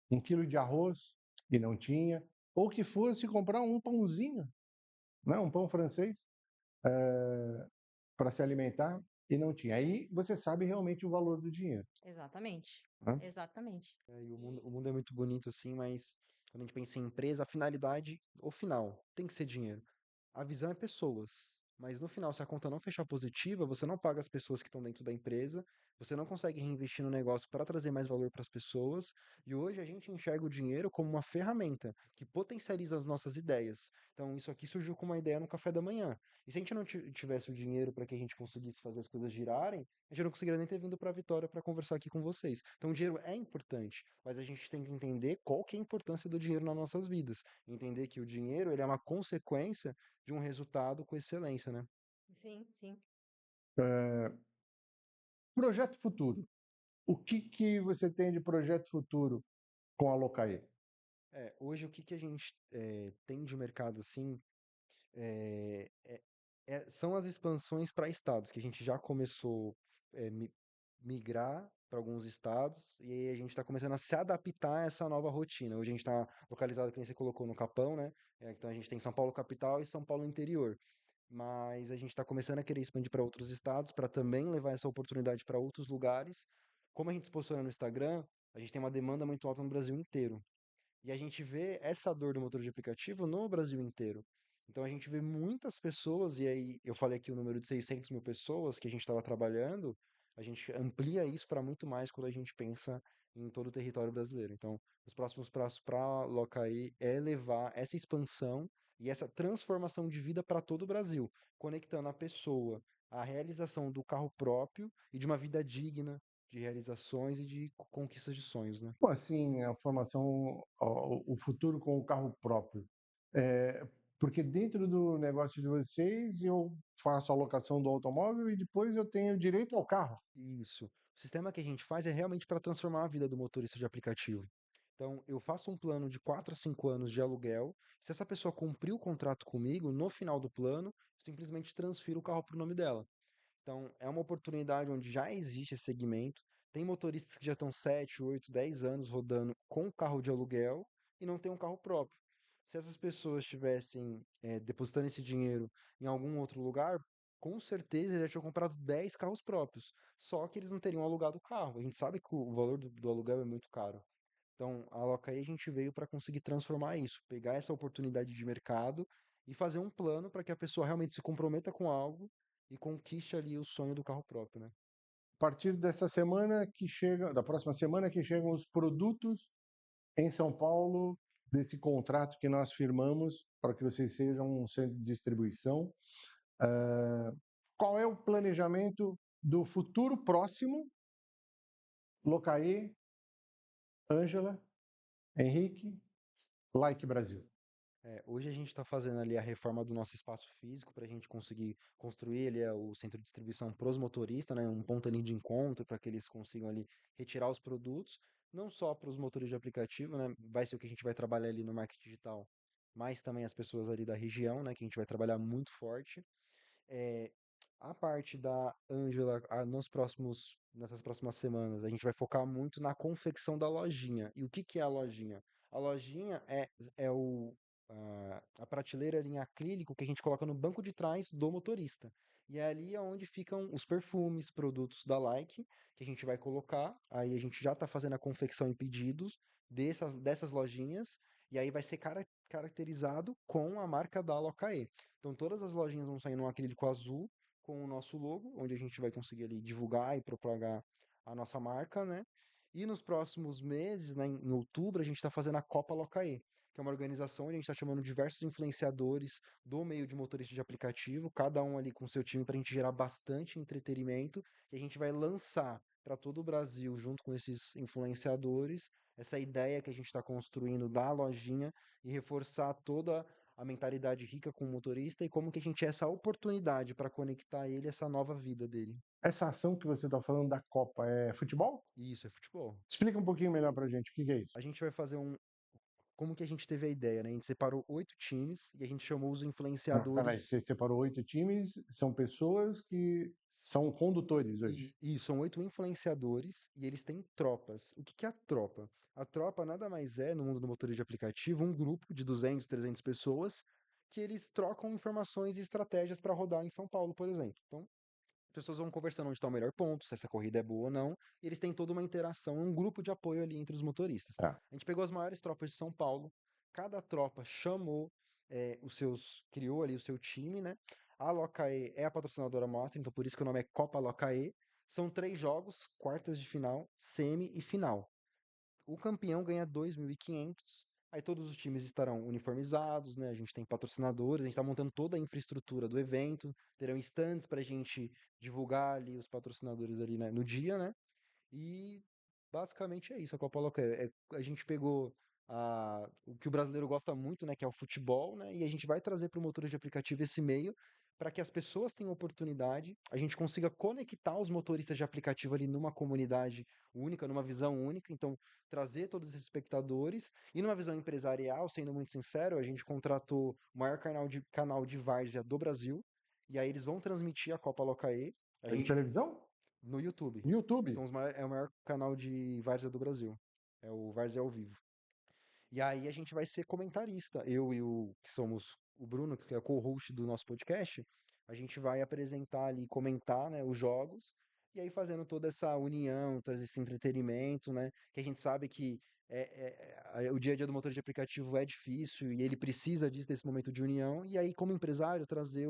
1 quilo de arroz e não tinha, ou que fosse comprar um pãozinho, né, um pão francês, para se alimentar e não tinha. Aí você sabe realmente o valor do dinheiro, Exatamente, né? exatamente. E o mundo é muito bonito assim, mas quando a gente pensa em empresa, a finalidade, o final, tem que ser dinheiro. A visão é pessoas. Mas no final, se a conta não fechar positiva, você não paga as pessoas que estão dentro da empresa, Você não consegue reinvestir no negócio para trazer mais valor para as pessoas, e hoje a gente enxerga o dinheiro como uma ferramenta que potencializa as nossas ideias. Então, isso aqui surgiu com uma ideia no café da manhã. E se a gente não tivesse o dinheiro para que a gente conseguisse fazer as coisas girarem, a gente não conseguiria nem ter vindo para a Vitória para conversar aqui com vocês. Então, o dinheiro é importante, mas a gente tem que entender qual que é a importância do dinheiro nas nossas vidas. Entender que o dinheiro ele é uma consequência de um resultado com excelência, né? Sim, sim. Projeto futuro. O que você tem de projeto futuro com a Locaí? Hoje o que que a gente tem de mercado assim é, é- são as expansões para estados, que a gente já começou migrar para alguns estados e aí a gente está começando a se adaptar a essa nova rotina. Hoje a gente está localizado, que nem você colocou, no Capão, né? Então a gente tem São Paulo capital e São Paulo interior. Mas a gente está começando a querer expandir para outros estados, para também levar essa oportunidade para outros lugares. Como a gente se posiciona no Instagram, a gente tem uma demanda muito alta no Brasil inteiro. E a gente vê essa dor do motor de aplicativo no Brasil inteiro. Então a gente vê muitas pessoas, e aí eu falei aqui o número de 600 mil pessoas que a gente estava trabalhando, a gente amplia isso para muito mais quando a gente pensa em todo o território brasileiro. Então, os próximos passos para a Locaí é levar essa expansão e essa transformação de vida para todo o Brasil, conectando a pessoa à realização do carro próprio e de uma vida digna, de realizações e de conquistas de sonhos, né? Como assim a formação, o futuro com o carro próprio? É, porque dentro do negócio de vocês eu faço a locação do automóvel e depois eu tenho direito ao carro. Isso. O sistema que a gente faz é realmente para transformar a vida do motorista de aplicativo. Então, eu faço um plano de 4 a 5 anos de aluguel. Se essa pessoa cumprir o contrato comigo, no final do plano, simplesmente transfiro o carro para o nome dela. Então, é uma oportunidade onde já existe esse segmento. Tem motoristas que já estão 7, 8, 10 anos rodando com carro de aluguel e não tem um carro próprio. Se essas pessoas estivessem depositando esse dinheiro em algum outro lugar, com certeza eles já tinham comprado 10 carros próprios. Só que eles não teriam alugado o carro. A gente sabe que o valor do aluguel é muito caro. Então, a Locaí a gente veio para conseguir transformar isso, pegar essa oportunidade de mercado e fazer um plano para que a pessoa realmente se comprometa com algo e conquiste ali o sonho do carro próprio, né? A partir dessa semana que chega, da próxima semana que chegam os produtos em São Paulo desse contrato que nós firmamos para que vocês sejam um centro de distribuição. Qual é o planejamento do futuro próximo? Locaí, Ângela, Henrique, Like Brasil. Hoje a gente está fazendo ali a reforma do nosso espaço físico para a gente conseguir construir ali o centro de distribuição para os motoristas, né? Um ponto ali de encontro para que eles consigam ali retirar os produtos, não só para os motores de aplicativo, né? Vai ser o que a gente vai trabalhar ali no marketing digital, mas também as pessoas ali da região, né? Que a gente vai trabalhar muito forte. É, a parte da Ângela, nessas próximas semanas, a gente vai focar muito na confecção da lojinha. E o que que é a lojinha? A lojinha é a prateleira ali em acrílico que a gente coloca no banco de trás do motorista. E é ali onde ficam os perfumes, produtos da Like, que a gente vai colocar. Aí a gente já está fazendo a confecção em pedidos dessas lojinhas. E aí vai ser caracterizado com a marca da Locaê. Então todas as lojinhas vão sair num acrílico azul com o nosso logo, onde a gente vai conseguir ali divulgar e propagar a nossa marca, né? E nos próximos meses, né, em outubro, a gente está fazendo a Copa Locaê, que é uma organização onde a gente está chamando diversos influenciadores do meio de motorista de aplicativo, cada um ali com seu time para a gente gerar bastante entretenimento, e a gente vai lançar para todo o Brasil, junto com esses influenciadores, essa ideia que a gente está construindo da lojinha e reforçar toda a mentalidade rica com o motorista e como que a gente é essa oportunidade para conectar ele a essa nova vida dele. Essa ação que você está falando da Copa é futebol? E isso é futebol. Explica um pouquinho melhor para a gente o que é isso. A gente vai fazer como que a gente teve a ideia, né? A gente separou 8 times e a gente chamou os Tá, peraí, influenciadores. você separou 8 times, são pessoas que são condutores hoje. E são 8 influenciadores e eles têm tropas. O que que é a tropa? A tropa nada mais é, no mundo do motorista de aplicativo, um grupo de 200, 300 pessoas que eles trocam informações e estratégias para rodar em São Paulo, por exemplo. Então, as pessoas vão conversando onde está o melhor ponto, se essa corrida é boa ou não, e eles têm toda uma interação, um grupo de apoio ali entre os motoristas. Tá. A gente pegou as maiores tropas de São Paulo, cada tropa chamou criou ali o seu time, né? A Locaê é a patrocinadora master, então por isso que o nome é Copa Locaê. São 3 jogos, quartas de final, semi e final. O campeão ganha 2.500. Aí todos os times estarão uniformizados, né? A gente tem patrocinadores, a gente está montando toda a infraestrutura do evento, terão stands para a gente divulgar ali os patrocinadores ali, né, no dia, né? E basicamente é isso. A Copa Loca a gente pegou o que o brasileiro gosta muito, né, que é o futebol, né? E a gente vai trazer para o motor de aplicativo esse meio para que as pessoas tenham oportunidade, a gente consiga conectar os motoristas de aplicativo ali numa comunidade única, numa visão única. Então, trazer todos esses espectadores e numa visão empresarial, sendo muito sincero, a gente contratou o maior canal de várzea do Brasil. E aí eles vão transmitir a Copa Locaê. A Em gente televisão? no YouTube. YouTube? É o maior canal de várzea do Brasil. É o Várzea ao Vivo. E aí a gente vai ser comentarista. Eu e que somos o Bruno, que é co-host do nosso podcast, a gente vai apresentar ali, comentar, né, os jogos, e aí fazendo toda essa união, trazer esse entretenimento, né? Que a gente sabe que o dia a dia do motor de aplicativo é difícil e ele precisa disso, desse momento de união. E aí, como empresário, trazer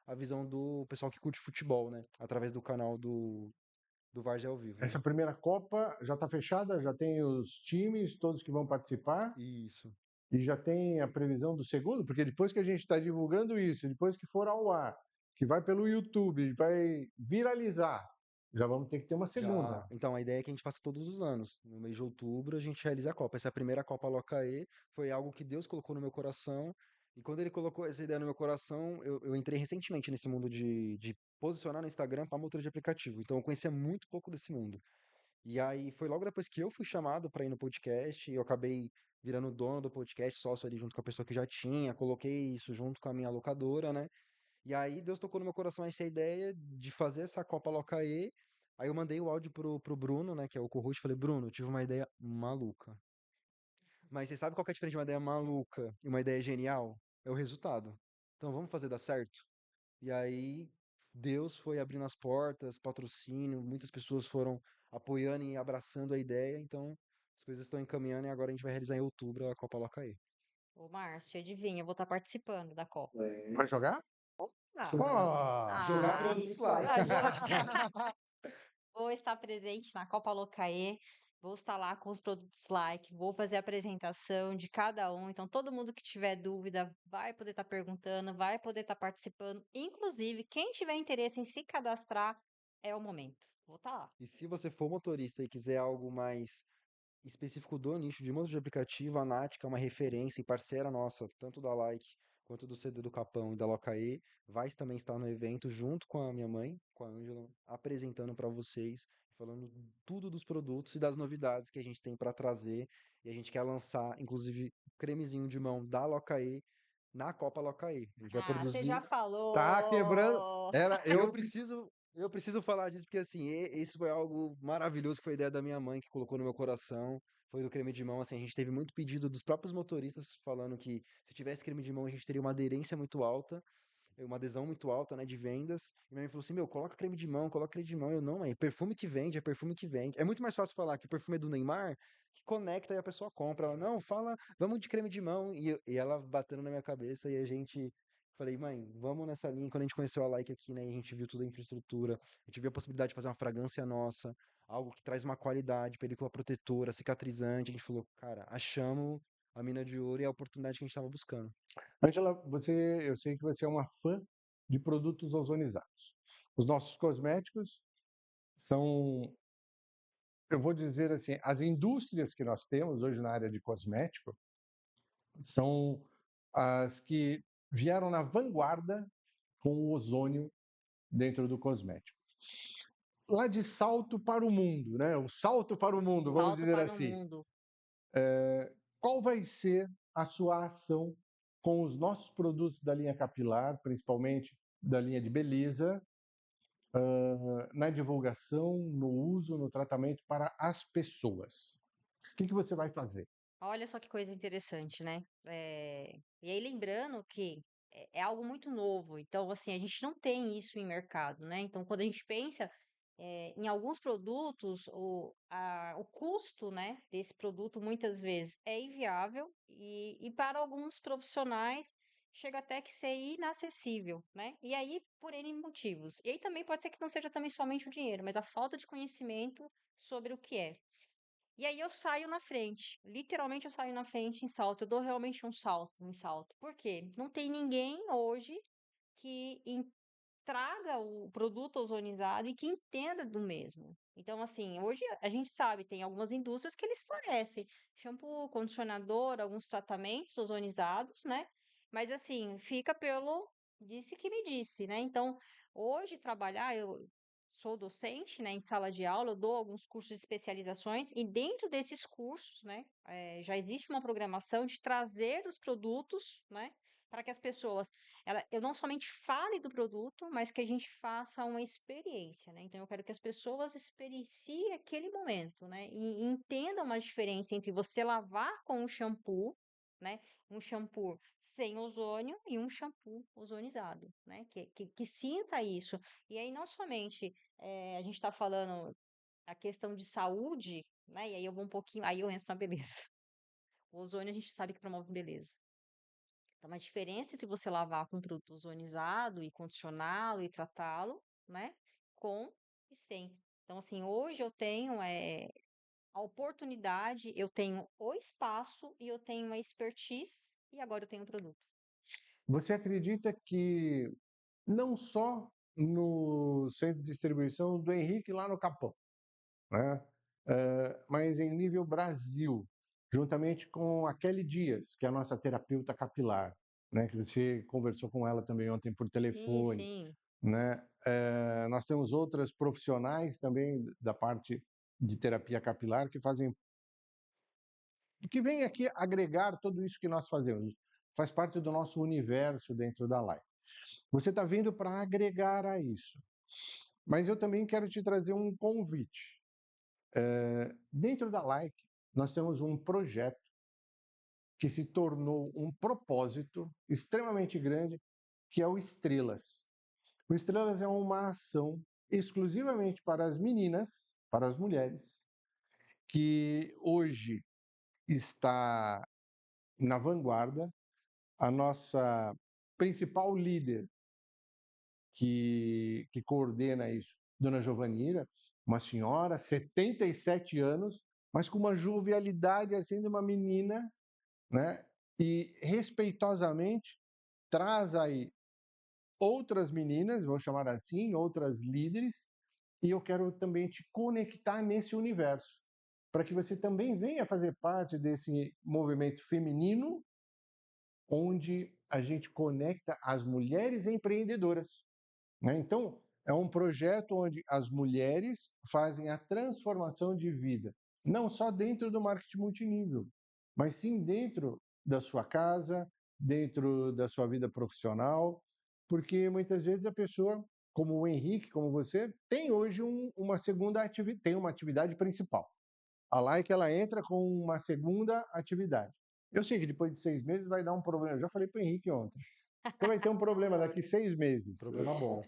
a visão do pessoal que curte futebol, né? Através do canal do Várzea ao Vivo, né? Essa primeira Copa já está fechada, já tem os times, todos que vão participar, Isso. e já tem a previsão do segundo, porque depois que a gente está divulgando isso, depois que for ao ar, que vai pelo YouTube, vai viralizar, já vamos ter que ter uma segunda. Então, a ideia é que a gente faça todos os anos. No mês de outubro, a gente realiza a Copa. Essa é a primeira Copa Locaê, foi algo que Deus colocou no meu coração. E quando ele colocou essa ideia no meu coração, eu entrei recentemente nesse mundo de posicionar no Instagram para motor de aplicativo. Então, eu conhecia muito pouco desse mundo. E aí, foi logo depois que eu fui chamado para ir no podcast, e eu acabei virando dono do podcast, sócio ali junto com a pessoa que já tinha, coloquei isso junto com a minha locadora, né? E aí Deus tocou no meu coração essa ideia de fazer essa Copa Locaê. Aí eu mandei o áudio pro Bruno, né, que é o co-host, falei, Bruno, eu tive uma ideia maluca. Mas você sabe qual que é a diferença de uma ideia maluca e uma ideia genial? É o resultado. Então vamos fazer dar certo? E aí Deus foi abrindo as portas, patrocínio, muitas pessoas foram apoiando e abraçando a ideia, então as coisas estão encaminhando e agora a gente vai realizar em outubro a Copa Locaê. Ô, Márcio, adivinha, eu vou estar participando da Copa. Vai jogar? Ah, Jogar ah, produtos like. vou estar presente na Copa Locaê, vou estar lá com os produtos like, vou fazer a apresentação de cada um. Então, todo mundo que tiver dúvida vai poder estar perguntando, vai poder estar participando. Inclusive, quem tiver interesse em se cadastrar, é o momento. Vou estar lá. E se você for motorista e quiser algo mais específico do nicho de motor de aplicativo, a Nática é uma referência e parceira nossa, tanto da Like quanto do CD do Capão e da Locaê. Vai também estar no evento junto com a minha mãe, com a Ângela, apresentando para vocês, falando tudo dos produtos e das novidades que a gente tem para trazer. E a gente quer lançar, inclusive, o cremezinho de mão da Locaê na Copa Locaê. A gente vai Ah, você já produzir. Tá quebrando. falou! Era E eu. eu preciso falar disso porque, assim, isso foi algo maravilhoso, que foi a ideia da minha mãe que colocou no meu coração, foi do creme de mão, assim, a gente teve muito pedido dos próprios motoristas falando que se tivesse creme de mão a gente teria uma aderência muito alta, uma adesão muito alta, né, de vendas. E minha mãe falou assim, meu, coloca creme de mão, coloca creme de mão. Eu, não, mãe, perfume que vende, é perfume que vende. É muito mais fácil falar que o perfume é do Neymar, que conecta e a pessoa compra. Ela, não, fala, vamos de creme de mão. E ela batendo na minha cabeça e a gente... Falei, mãe, vamos nessa linha. Quando a gente conheceu a Like aqui, né, e a gente viu toda a infraestrutura, a gente viu a possibilidade de fazer uma fragrância nossa, algo que traz uma qualidade, película protetora, cicatrizante. A gente falou, cara, achamos a mina de ouro e a oportunidade que a gente estava buscando. Ângela, eu sei que você é uma fã de produtos ozonizados. Os nossos cosméticos são, eu vou dizer assim, as indústrias que nós temos hoje na área de cosmético são as que vieram na vanguarda com o ozônio dentro do cosmético. Lá de salto para o mundo, né? O salto para o mundo, vamos Salto dizer para o assim. mundo. Qual vai ser a sua ação com os nossos produtos da linha capilar, principalmente da linha de beleza, na divulgação, no uso, no tratamento para as pessoas? O que você vai fazer? Olha só que coisa interessante, né? E aí, lembrando que é algo muito novo, então, assim, a gente não tem isso em mercado, né? Então, quando a gente pensa em alguns produtos, o custo, né, desse produto muitas vezes é inviável e para alguns profissionais chega até que ser inacessível, né? E aí, por N motivos. E aí também pode ser que não seja também somente o dinheiro, mas a falta de conhecimento sobre o que é. E aí eu saio na frente. Literalmente eu saio na frente em salto. Eu dou realmente um salto em salto. Por quê? Não tem ninguém hoje que traga o produto ozonizado e que entenda do mesmo. Então, assim, hoje a gente sabe, tem algumas indústrias que eles fornecem shampoo, condicionador, alguns tratamentos ozonizados, né? Mas, assim, fica pelo disse que me disse, né? Então, hoje trabalhar, eu sou docente, né, em sala de aula, eu dou alguns cursos de especializações e dentro desses cursos, né, já existe uma programação de trazer os produtos, né, para que as pessoas eu não somente fale do produto, mas que a gente faça uma experiência, né? Então, eu quero que as pessoas experienciem aquele momento, né? E entendam uma diferença entre você lavar com um shampoo, né? Um shampoo sem ozônio e um shampoo ozonizado, né? Que sinta isso. E aí, não somente a gente está falando a questão de saúde, né? E aí eu vou um pouquinho, aí eu entro na beleza. O ozônio a gente sabe que promove beleza. Então, a diferença entre você lavar com produto ozonizado e condicioná-lo e tratá-lo, né? Com e sem. Então, assim, hoje eu tenho a oportunidade, eu tenho o espaço e eu tenho a expertise e agora eu tenho o produto. Você acredita que não só no centro de distribuição do Henrique lá no Capão, né? Mas em nível Brasil, juntamente com a Kelly Dias, que é a nossa terapeuta capilar, né? Que você conversou com ela também ontem por Sim, telefone, sim. né? Nós temos outras profissionais também da parte de terapia capilar que vêm aqui agregar tudo isso que nós fazemos. Faz parte do nosso universo dentro da live. Você está vindo para agregar a isso. Mas eu também quero te trazer um convite. Dentro da Like, nós temos um projeto que se tornou um propósito extremamente grande, que é o Estrelas. O Estrelas é uma ação exclusivamente para as meninas, para as mulheres, que hoje está na vanguarda. A nossa principal líder que coordena isso, Dona Giovanira, uma senhora, 77 anos, mas com uma jovialidade assim de uma menina, né? E respeitosamente traz aí outras meninas, vou chamar assim, outras líderes, e eu quero também te conectar nesse universo, para que você também venha fazer parte desse movimento feminino, onde a gente conecta as mulheres empreendedoras, né? Então, é um projeto onde as mulheres fazem a transformação de vida, não só dentro do marketing multinível, mas sim dentro da sua casa, dentro da sua vida profissional, porque muitas vezes a pessoa, como o Henrique, como você, tem hoje uma segunda atividade, tem uma atividade principal. A Like ela entra com uma segunda atividade. Eu sei que depois de 6 meses vai dar um problema. Eu já falei para o Henrique ontem. Você vai ter um problema daqui 6 meses. Problema bom.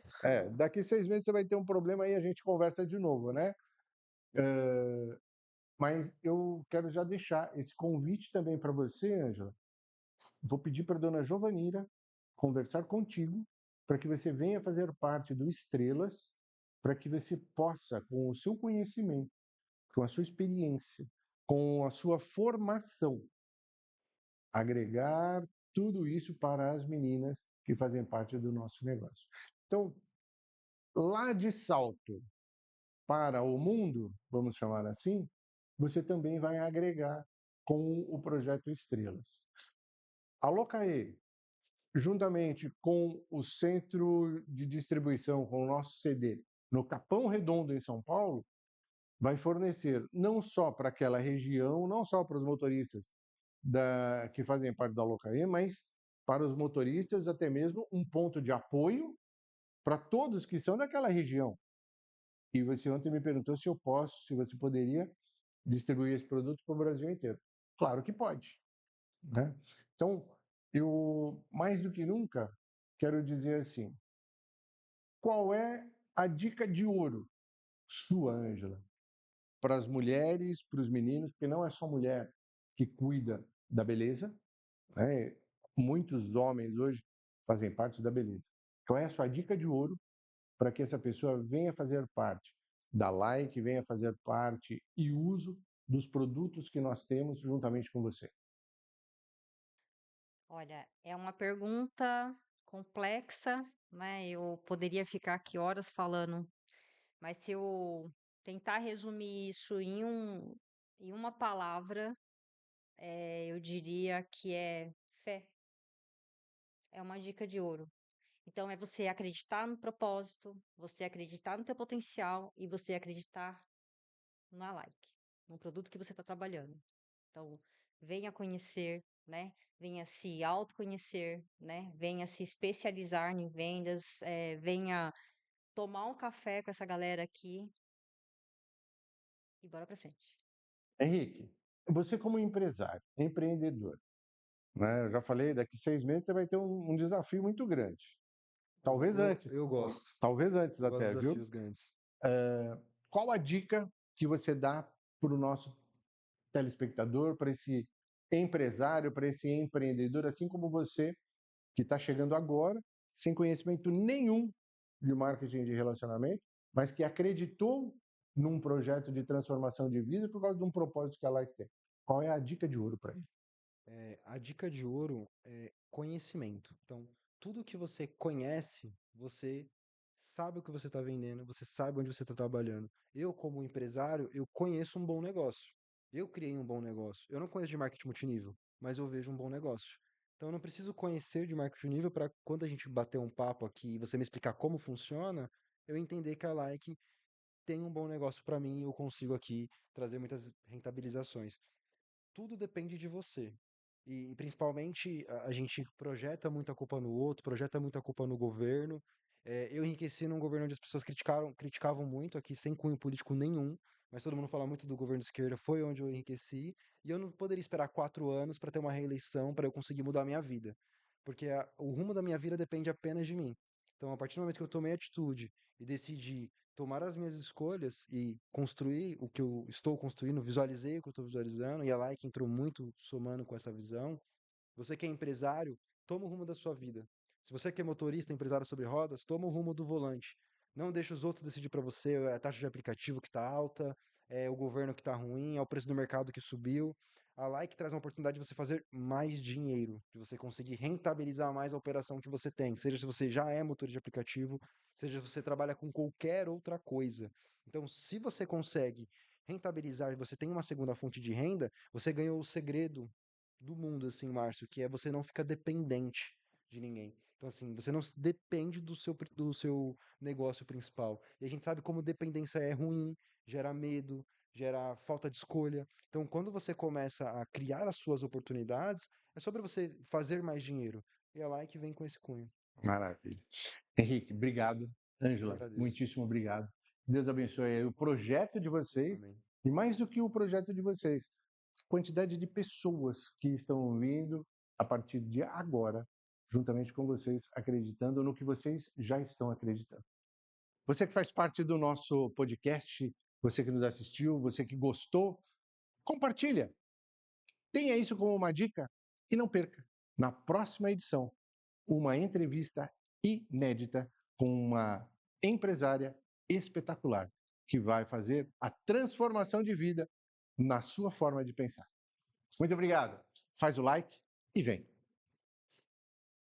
Daqui 6 meses você vai ter um problema aí, a gente conversa de novo, né? Mas eu quero já deixar esse convite também para você, Ângela. Vou pedir para a dona Giovanira conversar contigo para que você venha fazer parte do Estrelas, para que você possa, com o seu conhecimento, com a sua experiência, com a sua formação, agregar tudo isso para as meninas que fazem parte do nosso negócio. Então, lá de Salto para o mundo, vamos chamar assim, você também vai agregar com o projeto Estrelas. A Locaê, juntamente com o centro de distribuição, com o nosso CD, no Capão Redondo, em São Paulo, vai fornecer não só para aquela região, não só para os motoristas que fazem parte da Locaê, mas para os motoristas até mesmo um ponto de apoio para todos que são daquela região. E você ontem me perguntou se você poderia distribuir esse produto para o Brasil inteiro. Claro que pode, né? Então, eu mais do que nunca quero dizer assim: qual é a dica de ouro sua, Ângela, para as mulheres, para os meninos, porque não é só mulher que cuida da beleza, né? muitos homens hoje fazem parte da beleza. Qual é a sua dica de ouro para que essa pessoa venha fazer parte da Like, venha fazer parte e uso dos produtos que nós temos juntamente com você? Olha, é uma pergunta complexa, né? Eu poderia ficar aqui horas falando, mas se eu tentar resumir isso em uma palavra, eu diria que é fé. É uma dica de ouro. Então, é você acreditar no propósito, você acreditar no teu potencial e você acreditar na Like, no produto que você está trabalhando. Então, venha conhecer, né? Venha se autoconhecer, né? Venha se especializar em vendas, venha tomar um café com essa galera aqui e bora pra frente. Henrique, você como empresário, empreendedor, né? Eu já falei, daqui 6 meses você vai ter um desafio muito grande. Talvez antes, Eu gosto. talvez antes Eu gosto até, de viu? desafios grandes. Qual a dica que você dá para o nosso telespectador, para esse empresário, para esse empreendedor, assim como você, que está chegando agora, sem conhecimento nenhum de marketing de relacionamento, mas que acreditou num projeto de transformação de vida por causa de um propósito que a Like tem? Qual é a dica de ouro para ele? A dica de ouro é conhecimento. Então, tudo que você conhece, você sabe o que você está vendendo, você sabe onde você está trabalhando. Eu, como empresário, eu conheço um bom negócio. Eu criei um bom negócio. Eu não conheço de marketing multinível, mas eu vejo um bom negócio. Então, eu não preciso conhecer de marketing nível para quando a gente bater um papo aqui e você me explicar como funciona, eu entender que a Like tem um bom negócio para mim e eu consigo aqui trazer muitas rentabilizações. Tudo depende de você. E principalmente a gente projeta muita culpa no outro, projeta muita culpa no governo. Eu enriqueci num governo onde as pessoas criticavam muito, aqui sem cunho político nenhum, mas todo mundo fala muito do governo de esquerda, foi onde eu enriqueci. E eu não poderia esperar 4 anos para ter uma reeleição para eu conseguir mudar a minha vida. Porque o rumo da minha vida depende apenas de mim. Então, a partir do momento que eu tomei atitude e decidi tomar as minhas escolhas e construir o que eu estou construindo, visualizei o que eu estou visualizando, e a Like entrou muito somando com essa visão. Você que é empresário, toma o rumo da sua vida. Se você que é motorista, empresário sobre rodas, toma o rumo do volante. Não deixe os outros decidir para você, é a taxa de aplicativo que está alta, é o governo que está ruim, é o preço do mercado que subiu. A Like traz uma oportunidade de você fazer mais dinheiro, de você conseguir rentabilizar mais a operação que você tem, seja se você já é motorista de aplicativo, seja se você trabalha com qualquer outra coisa. Então, se você consegue rentabilizar e você tem uma segunda fonte de renda, você ganhou o segredo do mundo, assim, Márcio, que é você não ficar dependente de ninguém. Então, assim, você não depende do seu negócio principal. E a gente sabe como dependência é ruim, gera medo, gera falta de escolha. Então, quando você começa a criar as suas oportunidades, é sobre você fazer mais dinheiro. E é lá que vem com esse cunho. Maravilha. Henrique, obrigado. Eu Ângela, agradeço. muitíssimo obrigado. Deus abençoe aí o projeto de vocês Amém. e mais do que o projeto de vocês, a quantidade de pessoas que estão vindo a partir de agora, juntamente com vocês, acreditando no que vocês já estão acreditando. Você que faz parte do nosso podcast, você que nos assistiu, você que gostou, compartilha. Tenha isso como uma dica e não perca, na próxima edição, uma entrevista inédita com uma empresária espetacular que vai fazer a transformação de vida na sua forma de pensar. Muito obrigado. Faz o like e vem.